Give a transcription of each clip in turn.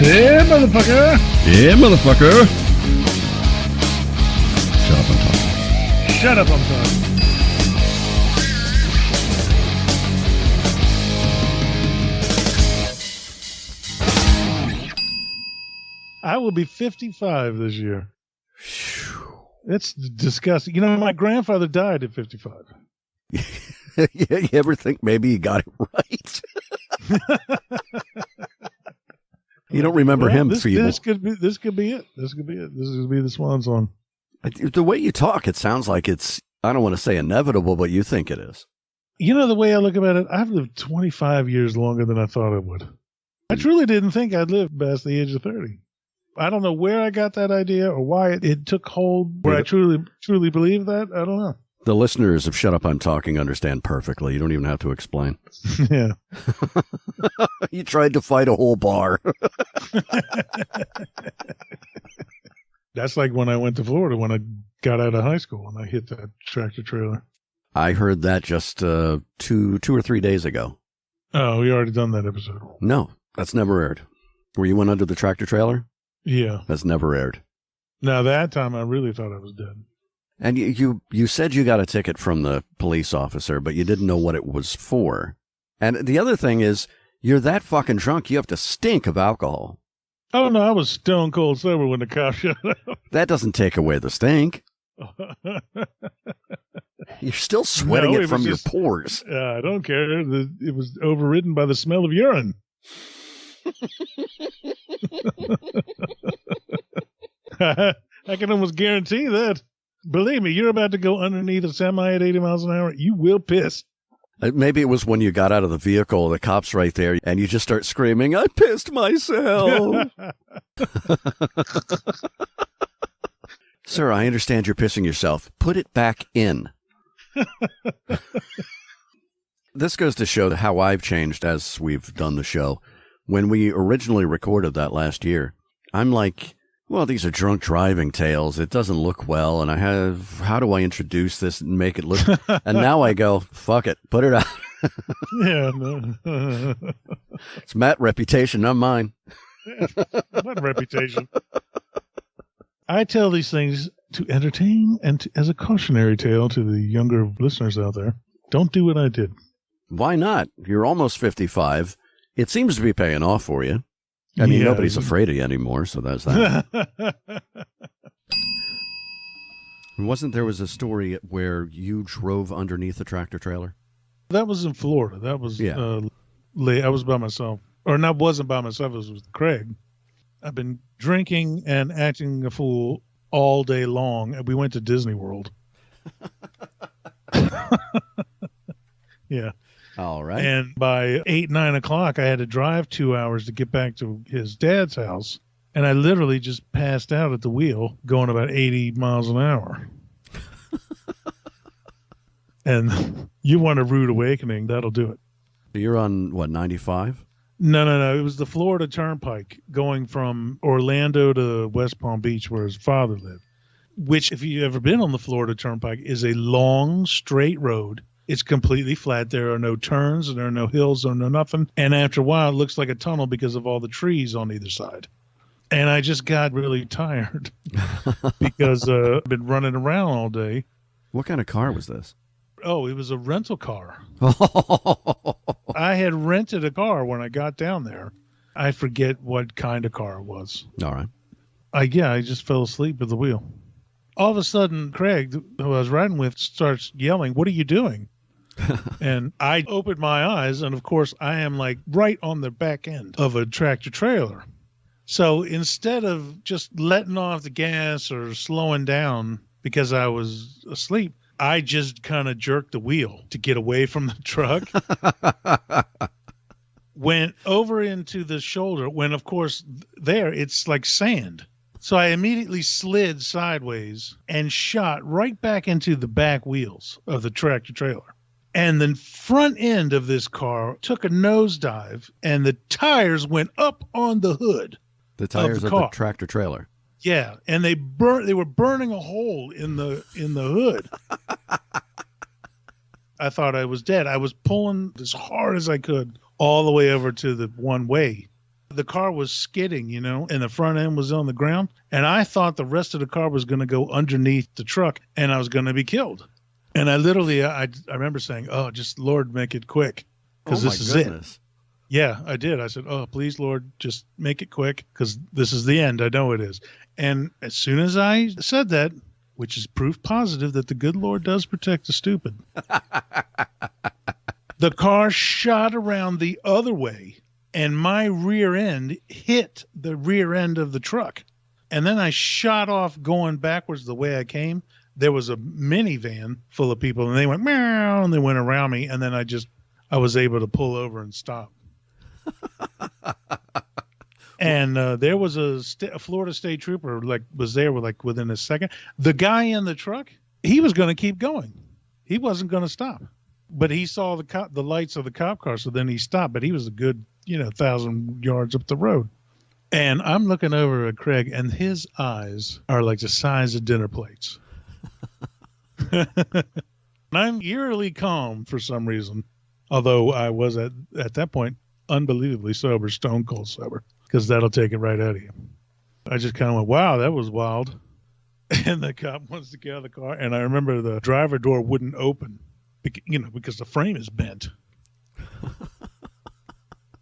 Yeah, motherfucker. Yeah, motherfucker. Shut up, I'm talking. Shut up, I'm talking. I will be 55 this year. It's disgusting. You know, my grandfather died at 55. You ever think maybe you got it right? You don't remember him, feeble. This could be it. This could be it. This could be the swan song. The way you talk, it sounds like it's, I don't want to say inevitable, but you think it is. You know, the way I look about it, I've lived 25 years longer than I thought I would. I truly didn't think I'd live past the age of 30. I don't know where I got that idea or why it took hold, where I truly believe that. I don't know. The listeners of Shut Up, I'm Talking understand perfectly. You don't even have to explain. Yeah. You tried to fight a whole bar. That's like when I went to Florida when I got out of high school and I hit that tractor trailer. I heard that just 2 or 3 days ago. Oh, we already done that episode. No, that's never aired. Were you went under the tractor trailer? Yeah. That's never aired. Now, that time I really thought I was dead. And you said you got a ticket from the police officer, but you didn't know what it was for. And the other thing is, you're that fucking drunk, you have to stink of alcohol. Oh, no, I was stone cold sober when the cop showed up. That doesn't take away the stink. You're still sweating it from your pores. I don't care. It was overridden by the smell of urine. I can almost guarantee that. Believe me, you're about to go underneath a semi at 80 miles an hour. You will piss. Maybe it was when you got out of the vehicle, the cop's right there, and you just start screaming, I pissed myself. Sir, I understand you're pissing yourself. Put it back in. This goes to show how I've changed as we've done the show. When we originally recorded that last year, I'm like, well, these are drunk driving tales. It doesn't look well. And how do I introduce this and make it look? And now I go, fuck it, put it out. Yeah. No. It's Matt's reputation, not mine. What reputation? I tell these things to entertain and as a cautionary tale to the younger listeners out there. Don't do what I did. Why not? You're almost 55. It seems to be paying off for you. I mean, nobody's afraid of you anymore, so that's that. Wasn't there was a story where you drove underneath a tractor trailer? That was in Florida. That was late. I was by myself. Or not wasn't by myself, it was with Craig. I've been drinking and acting a fool all day long, and we went to Disney World. Yeah. All right. And by 8, 9 o'clock, I had to drive 2 hours to get back to his dad's house. And I literally just passed out at the wheel going about 80 miles an hour. And you want a rude awakening, that'll do it. You're on, what, 95? No. It was the Florida Turnpike going from Orlando to West Palm Beach where his father lived. Which, if you've ever been on the Florida Turnpike, is a long, straight road. It's completely flat. There are no turns, and there are no hills, or no nothing. And after a while, it looks like a tunnel because of all the trees on either side. And I just got really tired because I've been running around all day. What kind of car was this? Oh, it was a rental car. I had rented a car when I got down there. I forget what kind of car it was. All right. I just fell asleep at the wheel. All of a sudden, Craig, who I was riding with, starts yelling, "What are you doing?" And I opened my eyes, and of course, I am like right on the back end of a tractor trailer. So instead of just letting off the gas or slowing down because I was asleep, I just kind of jerked the wheel to get away from the truck. Went over into the shoulder when, of course, there it's like sand. So I immediately slid sideways and shot right back into the back wheels of the tractor trailer. And the front end of this car took a nosedive, and the tires went up on the hood. The tires of the tractor trailer. Yeah, and they were burning a hole in the hood. I thought I was dead. I was pulling as hard as I could all the way over to the one way. The car was skidding, and the front end was on the ground. And I thought the rest of the car was going to go underneath the truck and I was going to be killed. And I remember saying, oh, just Lord, make it quick because this is it. Yeah, I did. I said, oh, please, Lord, just make it quick because this is the end. I know it is. And as soon as I said that, which is proof positive that the good Lord does protect the stupid, the car shot around the other way and my rear end hit the rear end of the truck. And then I shot off going backwards the way I came. There was a minivan full of people and they went meow and they went around me. And then I was able to pull over and stop. And there was a Florida state trooper was there within a second. The guy in the truck, he was going to keep going. He wasn't going to stop, but he saw the lights of the cop car. So then he stopped, but he was a good, 1,000 yards up the road. And I'm looking over at Craig and his eyes are like the size of dinner plates. I'm eerily calm for some reason. Although I was at that point unbelievably sober, stone cold sober, because that'll take it right out of you. I just kind of went, wow, that was wild. And the cop wants to get out of the car. And I remember the driver door wouldn't open, because the frame is bent.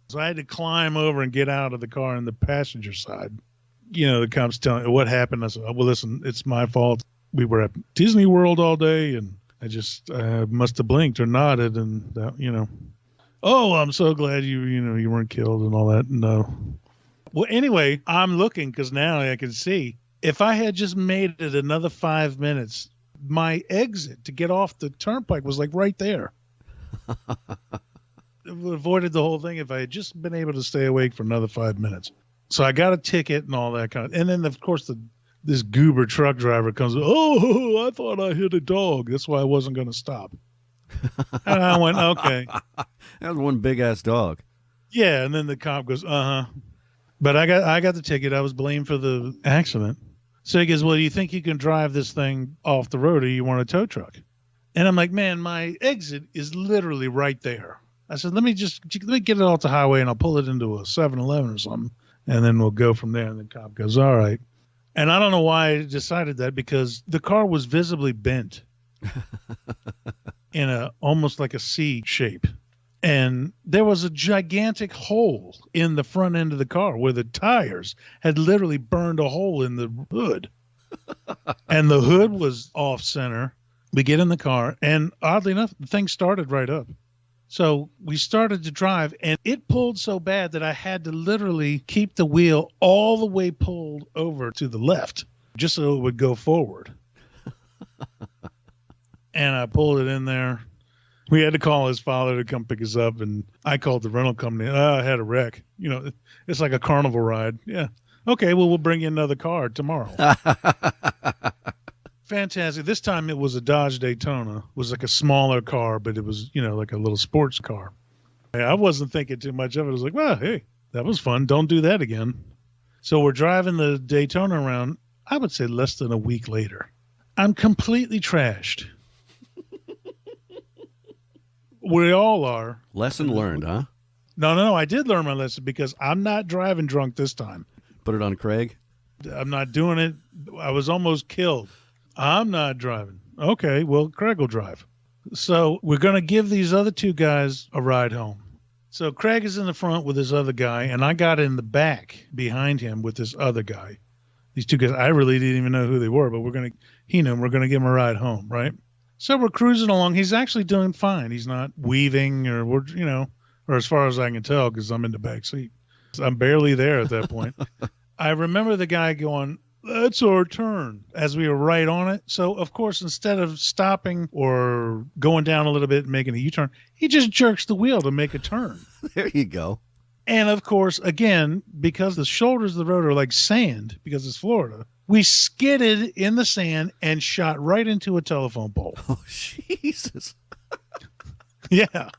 So I had to climb over and get out of the car on the passenger side. The cop's telling me what happened. I said, oh, well, listen, it's my fault. We were at Disney World all day, and I just must have blinked or nodded, and oh, I'm so glad you weren't killed and all that. No. Well, anyway, I'm looking because now I can see if I had just made it another 5 minutes, my exit to get off the turnpike was right there. It would have avoided the whole thing if I had just been able to stay awake for another 5 minutes. So I got a ticket and all that and then of course this goober truck driver comes, oh, I thought I hit a dog. That's why I wasn't going to stop. And I went, okay. That was one big ass dog. Yeah. And then the cop goes, uh-huh. But I got the ticket. I was blamed for the accident. So he goes, well, do you think you can drive this thing off the road or you want a tow truck? And I'm like, man, my exit is literally right there. I said, let me get it off the highway and I'll pull it into a 7-Eleven or something. And then we'll go from there. And the cop goes, all right. And I don't know why I decided that because the car was visibly bent in almost like a C shape. And there was a gigantic hole in the front end of the car where the tires had literally burned a hole in the hood. And the hood was off center. We get in the car and oddly enough, the thing started right up. So we started to drive and it pulled so bad that I had to literally keep the wheel all the way pulled over to the left just so it would go forward. And I pulled it in there. We had to call his father to come pick us up, and I called the rental company. I had a wreck. It's like a carnival ride. Yeah. Okay, well, we'll bring you another car tomorrow. Fantastic. This time it was a Dodge Daytona. It was like a smaller car, but it was, like a little sports car. I wasn't thinking too much of it. I was like, well, hey, that was fun. Don't do that again. So we're driving the Daytona around, I would say less than a week later. I'm completely trashed. We all are. Lesson learned, huh? No. I did learn my lesson because I'm not driving drunk this time. Put it on Craig. I'm not doing it. I was almost killed. I'm not driving. Okay, well, Craig will drive. So we're going to give these other two guys a ride home. So Craig is in the front with this other guy, and I got in the back behind him with this other guy. These two guys, I really didn't even know who they were, but he knew we're going to give him a ride home, right? So we're cruising along. He's actually doing fine. He's not weaving or as far as I can tell, because I'm in the back seat. I'm barely there at that point. I remember the guy going, that's our turn, as we were right on it. So, of course, instead of stopping or going down a little bit and making a U-turn, he just jerks the wheel to make a turn. There you go. And, of course, again, because the shoulders of the road are like sand, because it's Florida, we skidded in the sand and shot right into a telephone pole. Oh, Jesus. Yeah.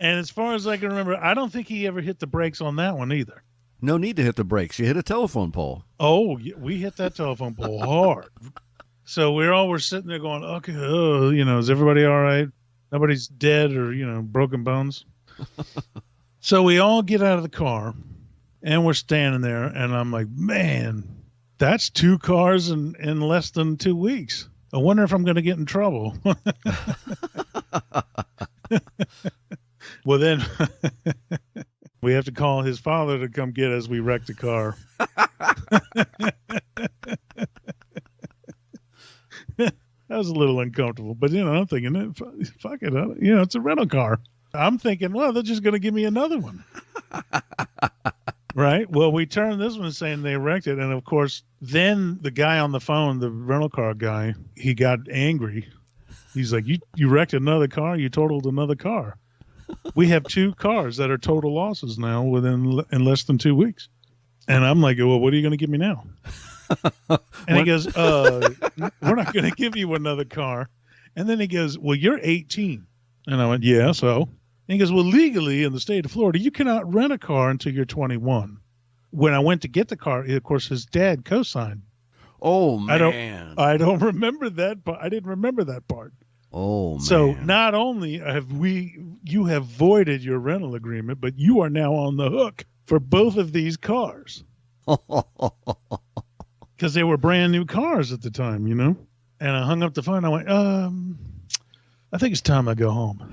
And as far as I can remember, I don't think he ever hit the brakes on that one either. No need to hit the brakes. You hit a telephone pole. Oh, we hit that telephone pole hard. So we're sitting there going, okay, oh, is everybody all right? Nobody's dead or, broken bones. So we all get out of the car and we're standing there and I'm like, man, that's 2 cars in less than 2 weeks. I wonder if I'm going to get in trouble. Well, then we have to call his father to come get us. We wrecked the car. That was a little uncomfortable, but I'm thinking, fuck it, it's a rental car. I'm thinking, well, they're just going to give me another one. Right? Well, we turned this one saying they wrecked it. And of course, then the guy on the phone, the rental car guy, he got angry. He's like, you wrecked another car? You totaled another car. We have 2 cars that are total losses now in less than 2 weeks. And I'm like, well, what are you going to give me now? And he goes, we're not going to give you another car. And then he goes, well, you're 18. And I went, yeah, so? And he goes, well, legally in the state of Florida, you cannot rent a car until you're 21. When I went to get the car, of course, his dad co-signed. Oh, man. I don't remember that, but I didn't remember that part. Oh, man. So not only you have voided your rental agreement, but you are now on the hook for both of these cars. Because they were brand new cars at the time, And I hung up the phone. I went, I think it's time I go home.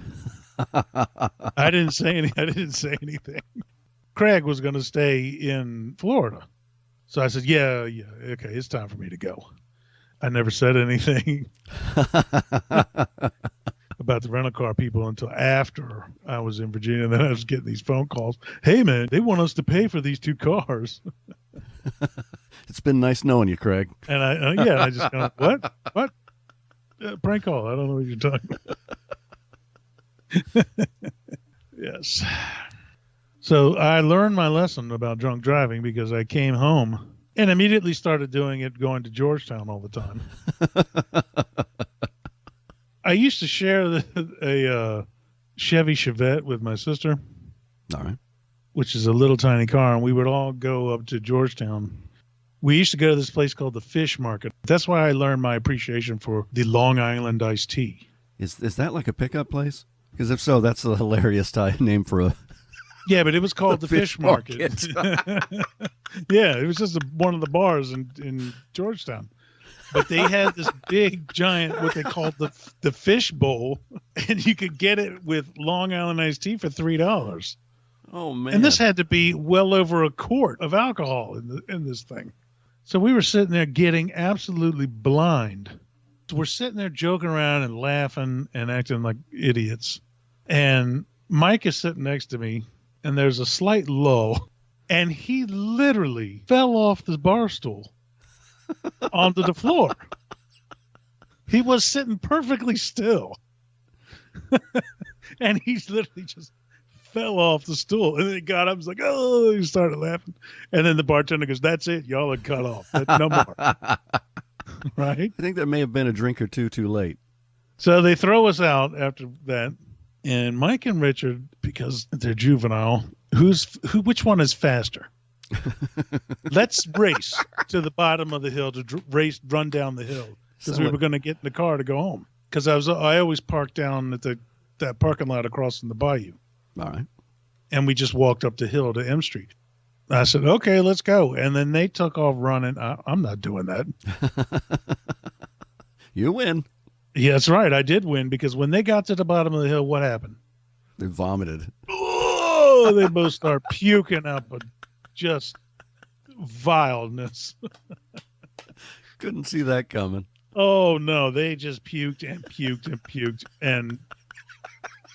I didn't say anything. Craig was going to stay in Florida. So I said, yeah, okay, it's time for me to go. I never said anything about the rental car people until after I was in Virginia. Then I was getting these phone calls. Hey, man, they want us to pay for these 2 cars. It's been nice knowing you, Craig. And I just go, what? Prank call. I don't know what you're talking about. Yes. So I learned my lesson about drunk driving because I came home and immediately started doing it, going to Georgetown all the time. I used to share a Chevy Chevette with my sister. All right. Which is a little tiny car, and we would all go up to Georgetown. We used to go to this place called the Fish Market. That's why I learned my appreciation for the Long Island iced tea. Is that like a pickup place? Because if so, that's a hilarious name for a... Yeah, but it was called the Fish Market. Yeah, it was just one of the bars in Georgetown. But they had this big, giant, what they called the fish bowl, and you could get it with Long Island iced tea for $3. Oh, man. And this had to be well over a quart of alcohol in this thing. So we were sitting there getting absolutely blind. So we're sitting there joking around and laughing and acting like idiots. And Mike is sitting next to me, and there's a slight lull, and he literally fell off the bar stool onto the floor. He was sitting perfectly still. And he's literally just fell off the stool. And then he got up and was like, oh, he started laughing. And then the bartender goes, that's it. Y'all are cut off. No more. Right? I think there may have been a drink or two too late. So they throw us out after that. And Mike and Richard, because they're juvenile, which one is faster? Let's race to the bottom of the hill to run down the hill because we were going to get in the car to go home. Because I always parked down at that parking lot across from the bayou. All right. And we just walked up the hill to M Street. I said, okay, let's go. And then they took off running. I'm not doing that. You win. Yeah, that's right. I did win because when they got to the bottom of the hill, what happened? They vomited. Oh, they both start puking up just vileness. Couldn't see that coming. Oh, no. They just puked and puked and puked. And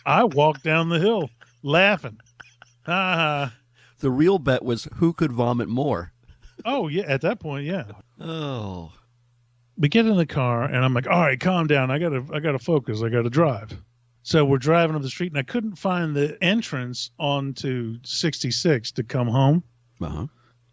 I walked down the hill laughing. The real bet was who could vomit more. Oh, yeah. At that point, yeah. Oh. We get in the car, and I'm like, all right, calm down. I gotta focus. I got to drive. So we're driving up the street, and I couldn't find the entrance onto 66 to come home. Uh-huh.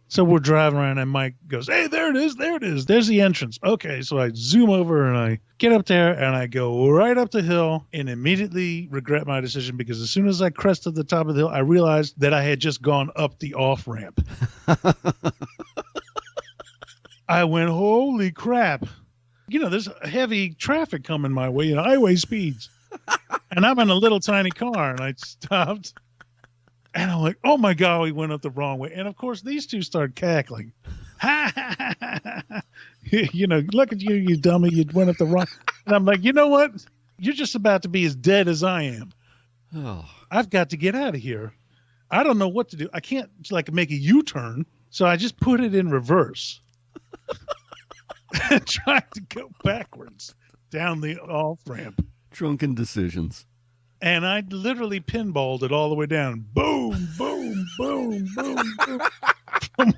So we're driving around, and Mike goes, hey, there it is. There it is. There's the entrance. Okay, so I zoom over, and I get up there, and I go right up the hill and immediately regret my decision because as soon as I crested the top of the hill, I realized that I had just gone up the off-ramp. I went, holy crap. there's heavy traffic coming my way, highway speeds. And I'm in a little tiny car, and I stopped. And I'm like, oh, my God, we went up the wrong way. And, of course, these two start cackling. Ha, ha, ha, ha, ha. Look at you, you dummy. You went up the wrong. And I'm like, you know what? You're just about to be as dead as I am. Oh. I've got to get out of here. I don't know what to do. I can't, make a U-turn. So I just put it in reverse. And tried to go backwards down the off-ramp. Drunken decisions. And I literally pinballed it all the way down. Boom, boom, boom, boom, boom.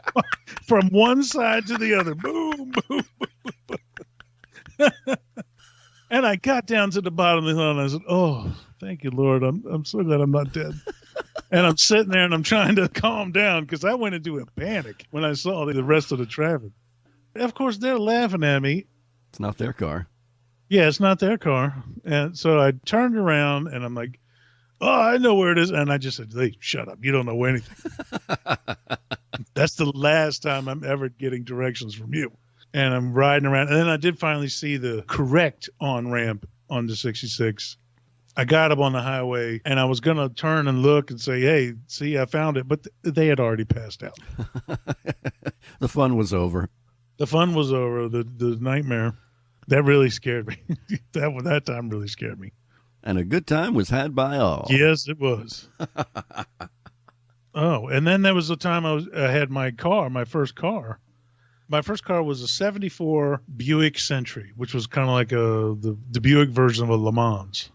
From one side to the other. Boom, boom, boom, boom. And I got down to the bottom of the hill and I said, oh, thank you, Lord. I'm so glad I'm not dead. And I'm sitting there and I'm trying to calm down because I went into a panic when I saw the rest of the traffic. Of course, they're laughing at me. It's not their car. Yeah, it's not their car. And so I turned around and I'm like, oh, I know where it is. And I just said, hey, shut up. You don't know anything. That's the last time I'm ever getting directions from you. And I'm riding around. And then I did finally see the correct on-ramp on the 66. I got up on the highway and I was going to turn and look and say, hey, see, I found it. But they had already passed out. The fun was over. The fun was over. The nightmare. That really scared me. That time really scared me. And a good time was had by all. Yes, it was. Oh, and then there was a time I had my first car. My first car was a 74 Buick Century, which was kind of like the Buick version of a Le Mans.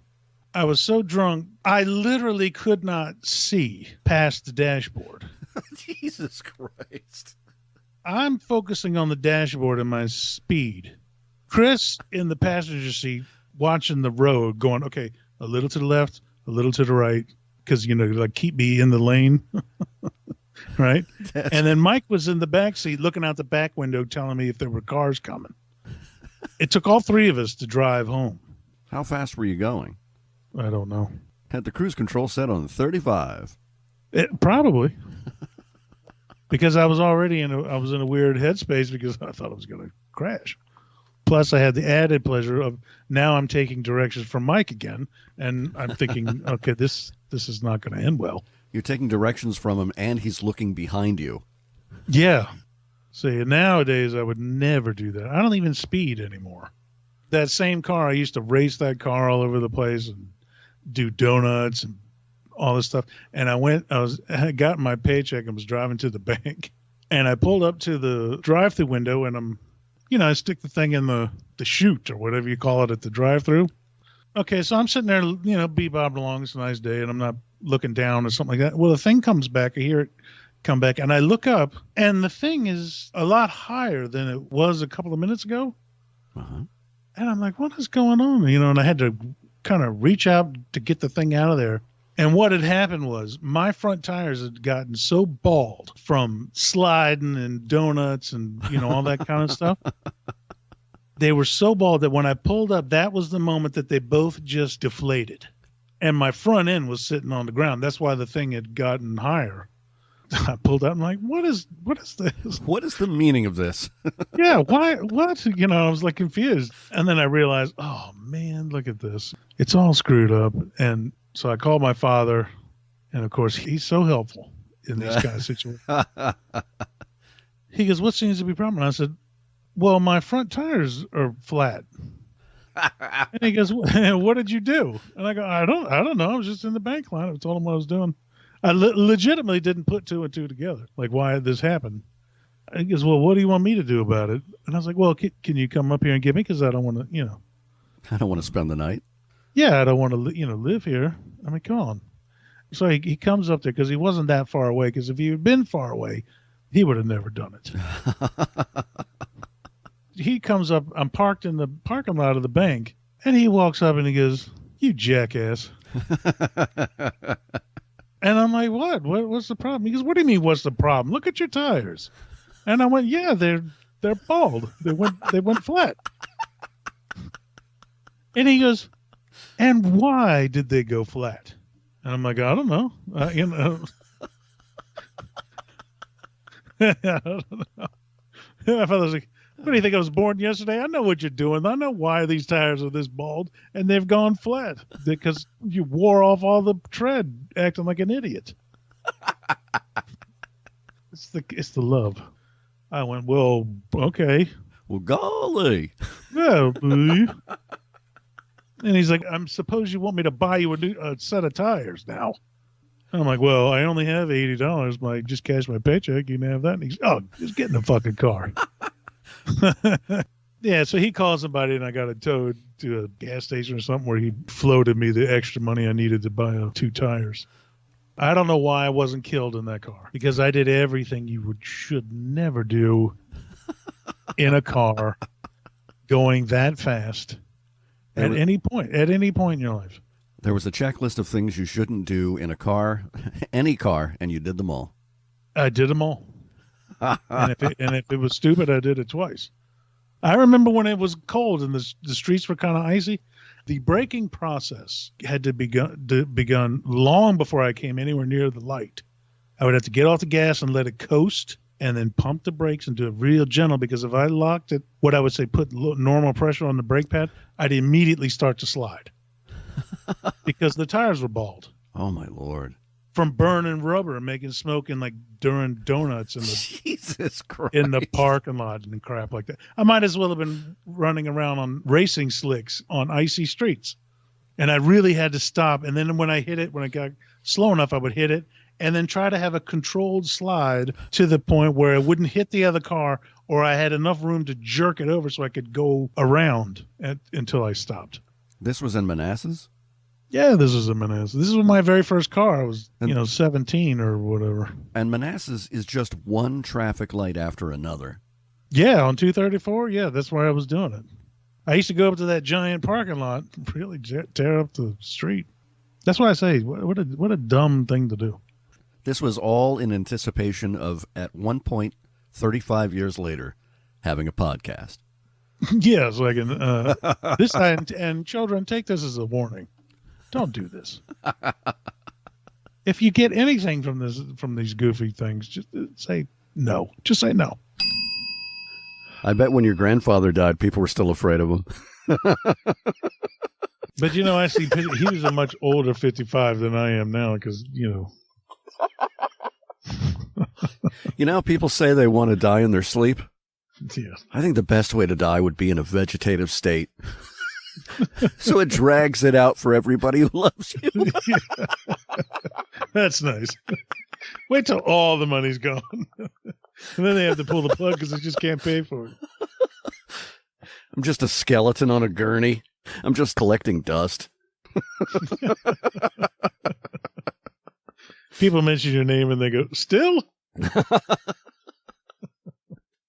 I was so drunk, I literally could not see past the dashboard. Jesus Christ. I'm focusing on the dashboard and my speed. Chris in the passenger seat watching the road going, okay, a little to the left, a little to the right, because, keep me in the lane. Right? And then Mike was in the back seat looking out the back window telling me if there were cars coming. It took all three of us to drive home. How fast were you going? I don't know. Had the cruise control set on 35. Probably. Because I was already in a weird headspace because I thought I was going to crash. Plus, I had the added pleasure of now I'm taking directions from Mike again, and I'm thinking, okay, this is not going to end well. You're taking directions from him, and he's looking behind you. Yeah. See, nowadays I would never do that. I don't even speed anymore. That same car, I used to race that car all over the place and do donuts and all this stuff. And I got my paycheck and was driving to the bank, and I pulled up to the drive-through window, and I stick the thing in the chute or whatever you call it at the drive-through. Okay, so I'm sitting there, bebopping along. It's a nice day, and I'm not looking down or something like that. Well, the thing comes back. I hear it come back, and I look up, and the thing is a lot higher than it was a couple of minutes ago. Uh-huh. And I'm like, what is going on? And I had to kind of reach out to get the thing out of there. And what had happened was my front tires had gotten so bald from sliding and donuts and, all that kind of stuff. They were so bald that when I pulled up, that was the moment that they both just deflated. And my front end was sitting on the ground. That's why the thing had gotten higher. I pulled out and I'm like, what is this? What is the meaning of this? Yeah, why? What? I was like confused. And then I realized, oh, man, look at this. It's all screwed up. And so I called my father. And, of course, he's so helpful in these kind of situations. He goes, what seems to be a problem? And I said, well, my front tires are flat. And he goes, what did you do? And I go, I don't know. I was just in the bank line. I told him what I was doing. I legitimately didn't put two and two together, like why this happened. He goes, well, what do you want me to do about it? And I was like, well, can you come up here and get me? Because I don't want to, I don't want to spend the night. Yeah, I don't want to, live here. I mean, come on. So he comes up there because he wasn't that far away. Because if he had been far away, he would have never done it. He comes up. I'm parked in the parking lot of the bank, and he walks up and he goes, you jackass. And I'm like, what? What's the problem? He goes, what do you mean, what's the problem? Look at your tires. And I went, yeah, they're bald. They went flat. And he goes, and why did they go flat? And I'm like, I don't know. I don't know. I was like, What do you think, I was born yesterday? I know what you're doing. I know why these tires are this bald, and they've gone flat because you wore off all the tread acting like an idiot. It's the love. I went, well, okay. Well, golly. Yeah. And he's like, I suppose you want me to buy you a set of tires now. And I'm like, well, I only have $80. I just cashed my paycheck. You can have that. And he's, oh, just get in the fucking car. Yeah, so he called somebody, and I got it towed to a gas station or something where he floated me the extra money I needed to buy 2 tires. I don't know why I wasn't killed in that car, because I did everything you should never do in a car going that fast at any point in your life. There was a checklist of things you shouldn't do in a car, any car, and you did them all. I did them all. And if it was stupid, I did it twice. I remember when it was cold and the streets were kind of icy, the braking process had to begun long before I came anywhere near the light. I would have to get off the gas and let it coast and then pump the brakes and do it real gentle, because if I locked it, what I would say, put normal pressure on the brake pad, I'd immediately start to slide because the tires were bald. Oh, my Lord. From burning rubber and making smoke and like during donuts in the Jesus Christ. In the parking lot and crap like that. I might as well have been running around on racing slicks on icy streets. And I really had to stop. And then when I got slow enough, I would hit it and then try to have a controlled slide to the point where it wouldn't hit the other car, or I had enough room to jerk it over so I could go around until I stopped. This was in Manassas? Yeah, this was in Manassas. This was my very first car. I was, 17 or whatever. And Manassas is just one traffic light after another. Yeah, on 234. Yeah, that's where I was doing it. I used to go up to that giant parking lot, really tear up the street. That's why I say, what a dumb thing to do. This was all in anticipation of, at one point, 35 years later, having a podcast. Yeah, so I can, this time, and children, take this as a warning. Don't do this. If you get anything from these goofy things, just say no. Just say no. I bet when your grandfather died, people were still afraid of him. But, I see he was a much older 55 than I am now because, People say they want to die in their sleep. Yeah. I think the best way to die would be in a vegetative state. So it drags it out for everybody who loves you. Yeah. That's nice. Wait till all the money's gone. And then they have to pull the plug because they just can't pay for it. I'm just a skeleton on a gurney. I'm just collecting dust. People mention your name and they go, still?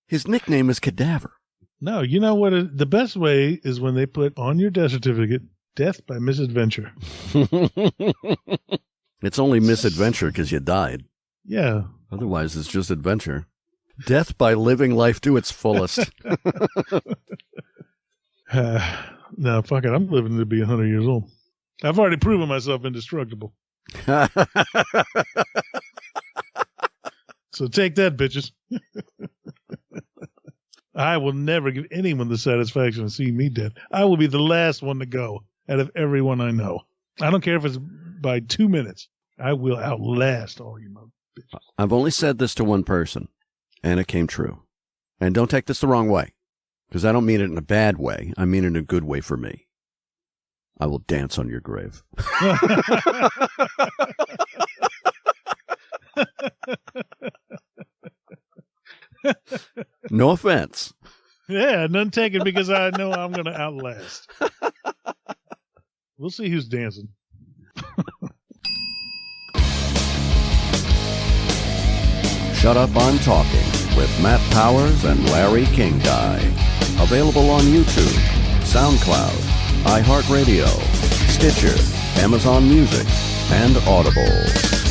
His nickname is Cadaver. No, you know what? The best way is when they put on your death certificate, death by misadventure. It's only misadventure because you died. Yeah. Otherwise, it's just adventure. Death by living life to its fullest. No, fuck it. I'm living to be 100 years old. I've already proven myself indestructible. So take that, bitches. I will never give anyone the satisfaction of seeing me dead. I will be the last one to go out of everyone I know. I don't care if it's by 2 minutes. I will outlast all you mother bitches. I've only said this to one person, and it came true. And don't take this the wrong way, because I don't mean it in a bad way. I mean it in a good way for me. I will dance on your grave. No offense. Yeah, none taken because I know I'm going to outlast. We'll see who's dancing. Shut Up, I'm Talking with Matt Powers and Larry King Guy. Available on YouTube, SoundCloud, iHeartRadio, Stitcher, Amazon Music, and Audible.